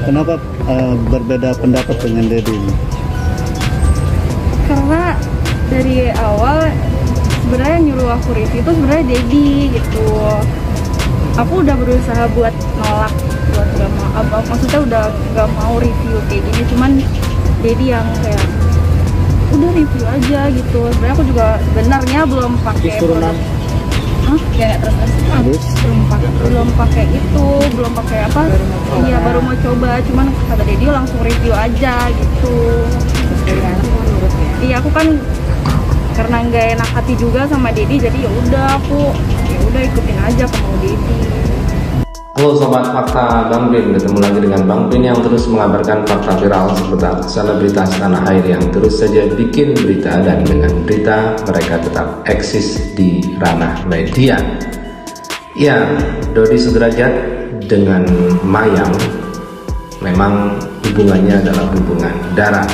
Kenapa berbeda pendapat dengan Dedi ini? Karena dari awal sebenarnya nyuruh aku review itu sebenarnya Dedi gitu. Aku udah berusaha buat nolak, buat gak mau, maksudnya udah gak mau review kayak gini, cuman Dedi yang kayak udah review aja gitu. Sebenarnya aku juga sebenarnya belum pakai produk. Ya terus belum pakai itu, belum pakai apa? Iya baru mau coba, cuman kata Dedi langsung review aja gitu. Iya aku kan karena nggak enak hati juga sama Dedi, jadi ya udah ikutin aja kemau Dedi. Halo Sobat Fakta Bang Pin, ketemu lagi dengan Bang Pin yang terus mengabarkan fakta viral seputar selebritas tanah air yang terus saja bikin berita, dan dengan berita mereka tetap eksis di ranah media. Ya, Dodi Sudrajat dengan Mayang memang hubungannya adalah hubungan darah.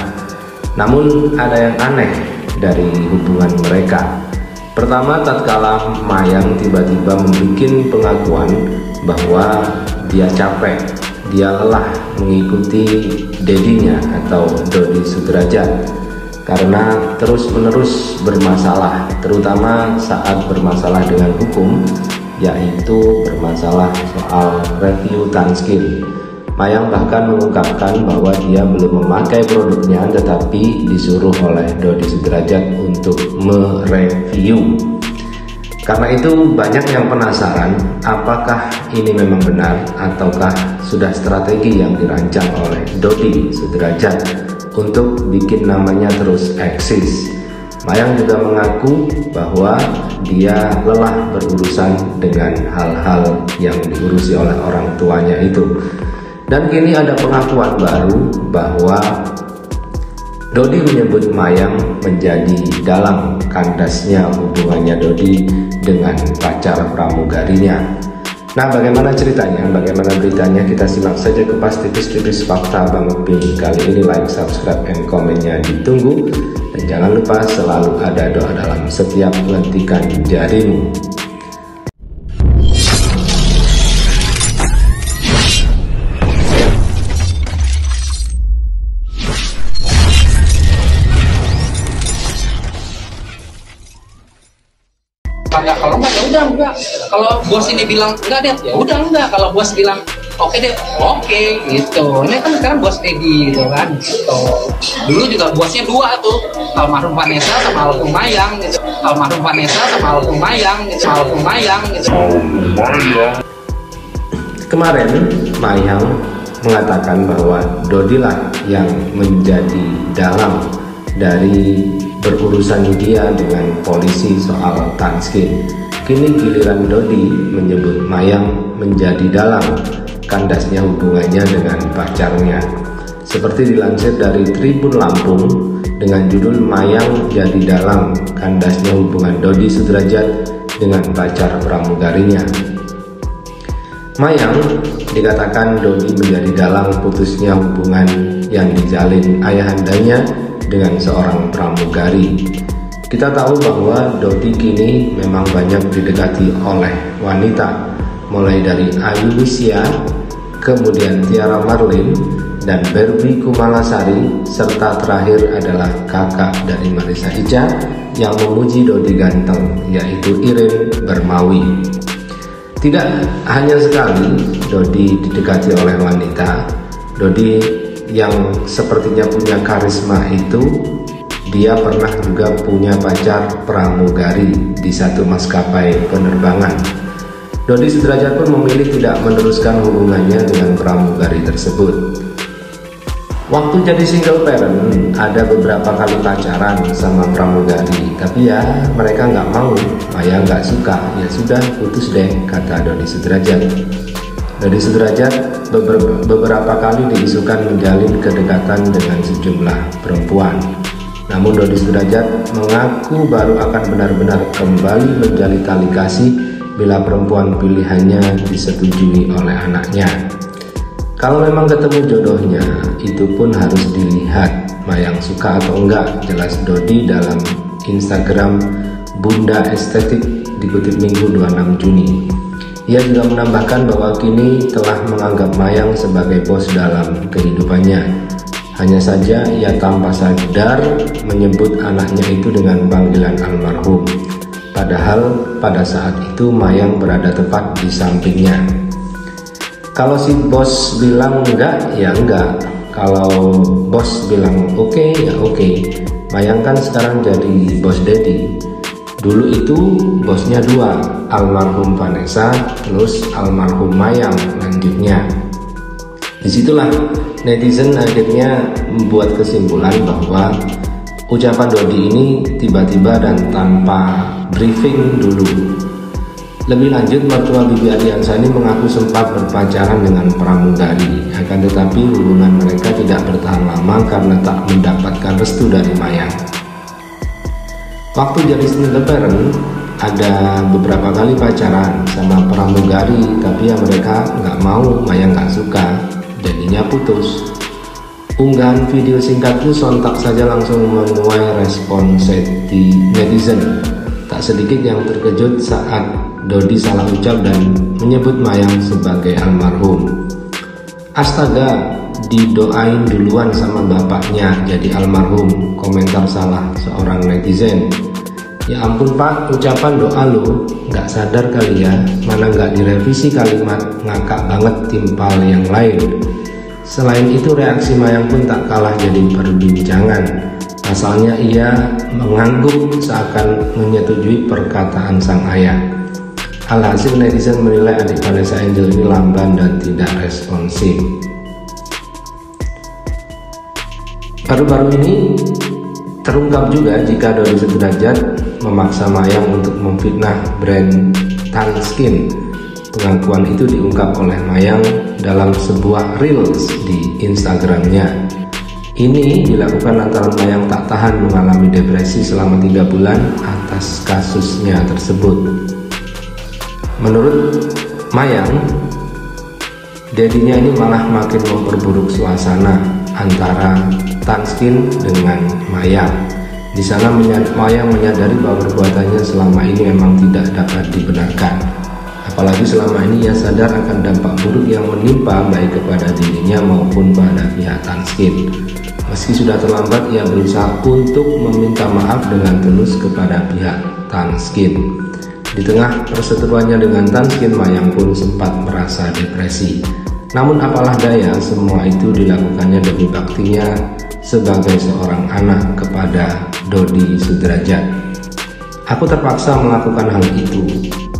Namun ada yang aneh dari hubungan mereka. Pertama, tatkala Mayang tiba-tiba membuat pengakuan bahwa dia capek, dia lelah mengikuti dedinya atau Dodi Sudrajat karena terus-menerus bermasalah, terutama saat bermasalah dengan hukum, yaitu bermasalah soal review Tanskin. Mayang bahkan mengungkapkan bahwa dia belum memakai produknya, tetapi disuruh oleh Dodi Sudrajat untuk mereview. Karena itu banyak yang penasaran apakah ini memang benar ataukah sudah strategi yang dirancang oleh Dodi Sudrajat untuk bikin namanya terus eksis. Mayang juga mengaku bahwa dia lelah berurusan dengan hal-hal yang diurusi oleh orang tuanya itu. Dan kini ada pengakuan baru bahwa Dodi menyebut Mayang menjadi dalam kandasnya hubungannya Dodi dengan pacar pramugarinya. Nah, bagaimana ceritanya, bagaimana beritanya, kita simak saja kupas tipis-tipis fakta Bang Pin kali ini. Like, subscribe, and komennya ditunggu. Dan jangan lupa selalu ada doa dalam setiap lentikan jarimu. Kalau enggak ya udah enggak. Kalau bos ini bilang enggak deh, ya udah enggak. Kalau bos bilang oke deh, oke gitu. Ini kan sekarang bos Dedi gitu kan. Gitu. Dulu juga bosnya dua tuh, almarhum Vanessa sama almarhum Mayang gitu. Almarhum Vanessa sama almarhum Mayang gitu. Almarhum Mayang gitu. Kemarin Mayang mengatakan bahwa Dodi lah yang menjadi dalang dari berurusan dia dengan polisi soal Tanskin. Kini giliran Dodi menyebut Mayang menjadi dalang kandasnya hubungannya dengan pacarnya. Seperti dilansir dari Tribun Lampung dengan judul Mayang jadi dalang kandasnya hubungan Dodi Sudrajat dengan pacar pramugarinya. Mayang dikatakan Dodi menjadi dalang putusnya hubungan yang dijalin ayahandanya dengan seorang pramugari. Kita tahu bahwa Dodi kini memang banyak didekati oleh wanita, mulai dari Ayu Wisya, kemudian Tiara Marlin, dan Barbie Kumalasari, serta terakhir adalah kakak dari Marissa Ica yang memuji Dodi ganteng, yaitu Irin Bermawi. Tidak hanya sekali Dodi didekati oleh wanita, Dodi yang sepertinya punya karisma itu, dia pernah juga punya pacar pramugari di satu maskapai penerbangan. Dodi Sudrajat pun memilih tidak meneruskan hubungannya dengan pramugari tersebut. Waktu jadi single parent ada beberapa kali pacaran sama pramugari, tapi ya mereka nggak mau, Mayang nggak suka, ya sudah putus deh, kata Dodi Sudrajat. Dodi Sudrajat beberapa kali diisukan menjalin kedekatan dengan sejumlah perempuan. Namun Dodi Sudrajat mengaku baru akan benar-benar kembali menjalin tali kasih bila perempuan pilihannya disetujui oleh anaknya. Kalau memang ketemu jodohnya, itu pun harus dilihat Mayang suka atau enggak, jelas Dodi dalam Instagram Bunda Estetik dikutip Minggu 26 Juni. Ia juga menambahkan bahwa kini telah menganggap Mayang sebagai bos dalam kehidupannya. Hanya saja ia tanpa sadar menyebut anaknya itu dengan panggilan almarhum. Padahal pada saat itu Mayang berada tepat di sampingnya. Kalau si bos bilang enggak, ya enggak. Kalau bos bilang oke, ya oke. Mayang kan sekarang jadi bos daddy. Dulu itu bosnya dua, almarhum Vanessa plus almarhum Mayang lanjutnya. Disitulah netizen akhirnya membuat kesimpulan bahwa ucapan Dodi ini tiba-tiba dan tanpa briefing dulu. Lebih lanjut, mertua Bibi Ardiansyah ini mengaku sempat berpacaran dengan pramugari, akan tetapi hubungan mereka tidak bertahan lama karena tak mendapatkan restu dari Mayang. Waktu jadi single parent, ada beberapa kali pacaran sama pramugari, tapi ya mereka nggak mau, Mayang nggak suka, jadinya putus. Unggahan video singkatku sontak saja langsung menuai respon di netizen. Tak sedikit yang terkejut saat Dodi salah ucap dan menyebut Mayang sebagai almarhum. Astaga, didoain duluan sama bapaknya jadi almarhum, komentar salah seorang netizen. Ya ampun pak, ucapan doa lo, nggak sadar kali ya, mana nggak direvisi kalimat, ngakak banget timpal yang lain. Selain itu reaksi Mayang pun tak kalah jadi perbincangan. Pasalnya ia mengangguk seakan menyetujui perkataan sang ayah. Alhasil netizen menilai adik Vanessa Angel ini lamban dan tidak responsif. Baru-baru ini terungkap juga jika Dodi Sudrajat memaksa Mayang untuk memfitnah brand Tanskin. Pengakuan itu diungkap oleh Mayang dalam sebuah reels di Instagramnya. Ini dilakukan lantaran Mayang tak tahan mengalami depresi selama 3 bulan atas kasusnya tersebut. Menurut Mayang, dedinya ini malah makin memperburuk suasana antara Tanskin dengan Mayang. Di sana Mayang menyadari bahwa perbuatannya selama ini memang tidak dapat dibenarkan. Apalagi selama ini ia sadar akan dampak buruk yang menimpa baik kepada dirinya maupun pada pihak Tanskin. Meski sudah terlambat, ia berusaha untuk meminta maaf dengan tulus kepada pihak Tanskin. Di tengah perseteruannya dengan Tanskin, Mayang pun sempat merasa depresi. Namun apalah daya, semua itu dilakukannya demi baktinya sebagai seorang anak kepada Dodi Sudrajat. Aku terpaksa melakukan hal itu.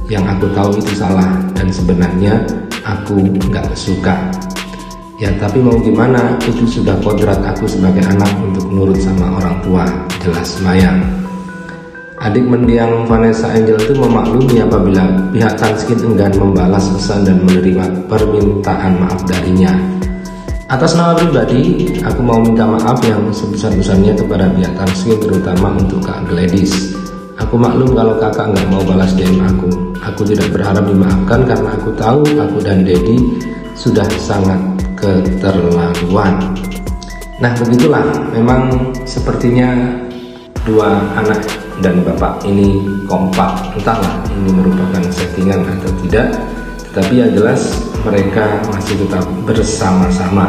Yang aku tahu itu salah dan sebenarnya aku nggak suka. Ya tapi mau gimana, itu sudah kodrat aku sebagai anak untuk nurut sama orang tua, jelas Mayang. Adik mendiang Vanessa Angel itu memaklumi apabila pihak Tanskin enggan membalas pesan dan menerima permintaan maaf darinya. Atas nama pribadi, aku mau minta maaf yang sebesar-besarnya kepada pihak Tanskin, terutama untuk Kak Gladys. Aku maklum kalau kakak nggak mau balas DM aku. Aku tidak berharap dimaafkan karena aku tahu aku dan Dedi sudah sangat keterlaluan. Nah begitulah, memang sepertinya dua anak dan bapak ini kompak. Entahlah ini merupakan settingan atau tidak, tetapi yang jelas mereka masih tetap bersama-sama.